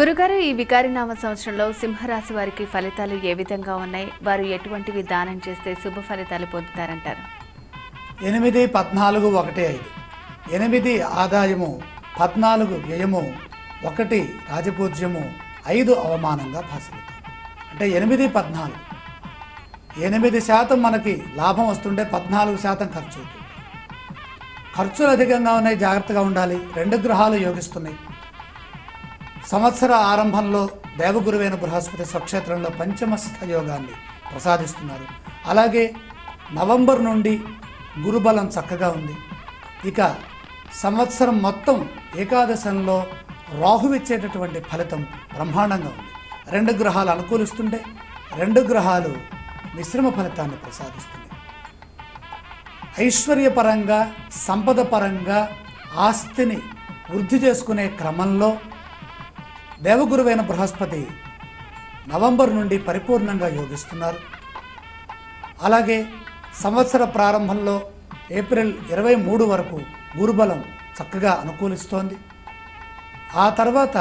గురుగారు, ఈ వికారినామ సంవత్సరంలో సింహరాశి వారికి ఫలితాలు ఏ విధంగా ఉన్నాయి? వారు ఎటువంటివి దానం చేస్తే శుభ ఫలితాలు పొందుతారంటారు? 8, 14, 1, 5. 8 ఆదాయము, 14 వ్యయము, 1 రాజపూజ్యము, 5 అవమానంగా భాషలుతాయి. అంటే 8, 14. 8% మనకి లాభం వస్తుంటే 14% ఖర్చు అవుతుంది. ఖర్చులు అధికంగా ఉన్నాయి, జాగ్రత్తగా ఉండాలి. 2 గ్రహాలు యోగిస్తున్నాయి. సంవత్సర ఆరంభంలో దేవగురువైన బృహస్పతి స్వక్షేత్రంలో పంచమస్థ యోగాన్ని ప్రసాదిస్తున్నారు. అలాగే నవంబర్ నుండి గురుబలం చక్కగా ఉంది. ఇక సంవత్సరం మొత్తం ఏకాదశంలో రాహు ఇచ్చేటటువంటి ఫలితం బ్రహ్మాండంగా ఉంది. 2 గ్రహాలు అనుకూలిస్తుంటే 2 గ్రహాలు మిశ్రమ ఫలితాన్ని ప్రసాదిస్తున్నాయి. ఐశ్వర్యపరంగా, సంపద పరంగా ఆస్తిని వృద్ధి చేసుకునే క్రమంలో దేవగురువైన బృహస్పతి నవంబర్ నుండి పరిపూర్ణంగా యోగిస్తున్నారు. అలాగే సంవత్సర ప్రారంభంలో ఏప్రిల్ 23 వరకు గురుబలం చక్కగా అనుకూలిస్తోంది. ఆ తర్వాత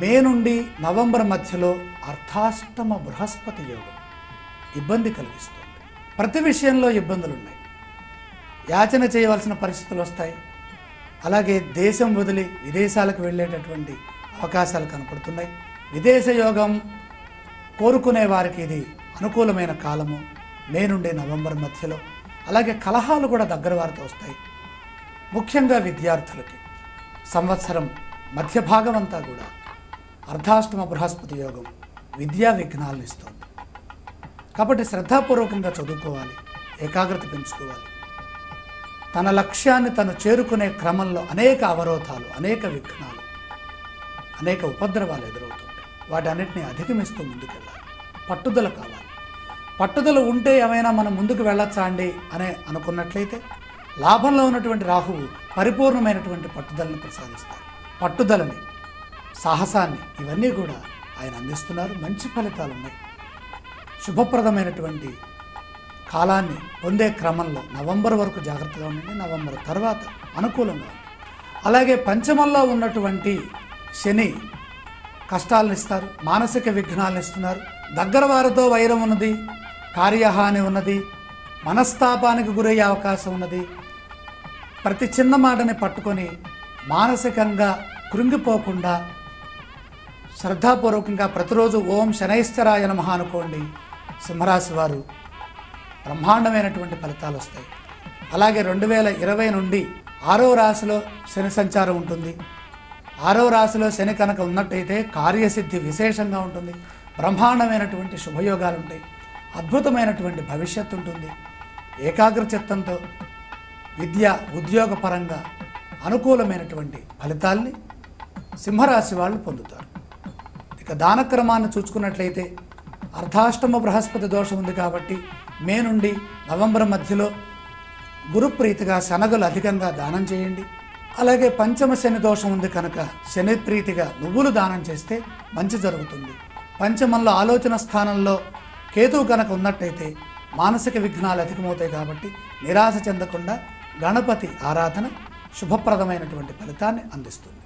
మే నుండి నవంబర్ మధ్యలో అర్ధాష్టమ బృహస్పతి యోగం ఇబ్బంది కలిగిస్తుంది. ప్రతి విషయంలో ఇబ్బందులు ఉన్నాయి. యాచన చేయవలసిన పరిస్థితులు వస్తాయి. అలాగే దేశం వదిలి విదేశాలకు వెళ్ళేటటువంటి అవకాశాలు కనపడుతున్నాయి. విదేశ యోగం కోరుకునే వారికి ఇది అనుకూలమైన కాలము, మే నుండి నవంబర్ మధ్యలో. అలాగే కలహాలు కూడా దగ్గర వారితో వస్తాయి. ముఖ్యంగా విద్యార్థులకి సంవత్సరం మధ్య భాగం అంతా కూడా అర్ధాష్టమ బృహస్పతి యోగం విద్యా విఘ్నాలను ఇస్తుంది. కాబట్టి శ్రద్ధాపూర్వకంగా చదువుకోవాలి, ఏకాగ్రత పెంచుకోవాలి. తన లక్ష్యాన్ని తను చేరుకునే క్రమంలో అనేక అవరోధాలు, అనేక విఘ్నాలు, అనేక ఉపద్రవాలు ఎదురవుతుంటాయి. వాటన్నిటిని అధిగమిస్తూ ముందుకెళ్ళాలి. పట్టుదల కావాలి. పట్టుదల ఉంటే ఏమైనా మనం ముందుకు వెళ్ళొచ్చా అండి అనే అనుకున్నట్లయితే లాభంలో ఉన్నటువంటి రాహువు పరిపూర్ణమైనటువంటి పట్టుదలని ప్రసాదిస్తారు. పట్టుదలని, సాహసాన్ని ఇవన్నీ కూడా ఆయన అందిస్తున్నారు. మంచి ఫలితాలు ఉన్నాయి. శుభప్రదమైనటువంటి కాలాన్ని పొందే క్రమంలో నవంబర్ వరకు జాగ్రత్తగా ఉండండి. నవంబర్ తర్వాత అనుకూలంగా ఉంది. అలాగే పంచమంలో ఉన్నటువంటి శని కష్టాలను ఇస్తారు, మానసిక విఘ్నాలను ఇస్తున్నారు. దగ్గర వారితో వైరం ఉన్నది, కార్యహాని ఉన్నది, మనస్తాపానికి గురయ్యే అవకాశం ఉన్నది. ప్రతి చిన్న మాటని పట్టుకొని మానసికంగా కృంగిపోకుండా శ్రద్ధాపూర్వకంగా ప్రతిరోజు ఓం శనైశ్చరాయ నమః అనుకోండి. సింహరాశి వారు బ్రహ్మాండమైనటువంటి ఫలితాలు వస్తాయి. అలాగే 2020 నుండి 6వ రాశిలో శని సంచారం ఉంటుంది. 6వ రాశిలో శని కనుక ఉన్నట్టయితే కార్యసిద్ధి విశేషంగా ఉంటుంది. బ్రహ్మాండమైనటువంటి శుభయోగాలు ఉంటాయి. అద్భుతమైనటువంటి భవిష్యత్తు ఉంటుంది. ఏకాగ్ర చిత్తంతో విద్య, ఉద్యోగపరంగా అనుకూలమైనటువంటి ఫలితాల్ని సింహరాశి వాళ్ళు పొందుతారు. ఇక దానక్రమాన్ని చూసుకున్నట్లయితే అర్ధాష్టమ బృహస్పతి దోషం ఉంది కాబట్టి మే నుండి నవంబర్ మధ్యలో గురుప్రీతిగా శనగలు అధికంగా దానం చేయండి. అలాగే పంచమ శని దోషం ఉంది కనుక శని ప్రీతిగా నువ్వులు దానం చేస్తే మంచి జరుగుతుంది. పంచమంలో ఆలోచన స్థానంలో కేతువు కనుక ఉన్నట్టయితే మానసిక విఘ్నాలు అధికమవుతాయి. కాబట్టి నిరాశ చెందకుండా గణపతి ఆరాధన శుభప్రదమైనటువంటి ఫలితాన్ని అందిస్తుంది.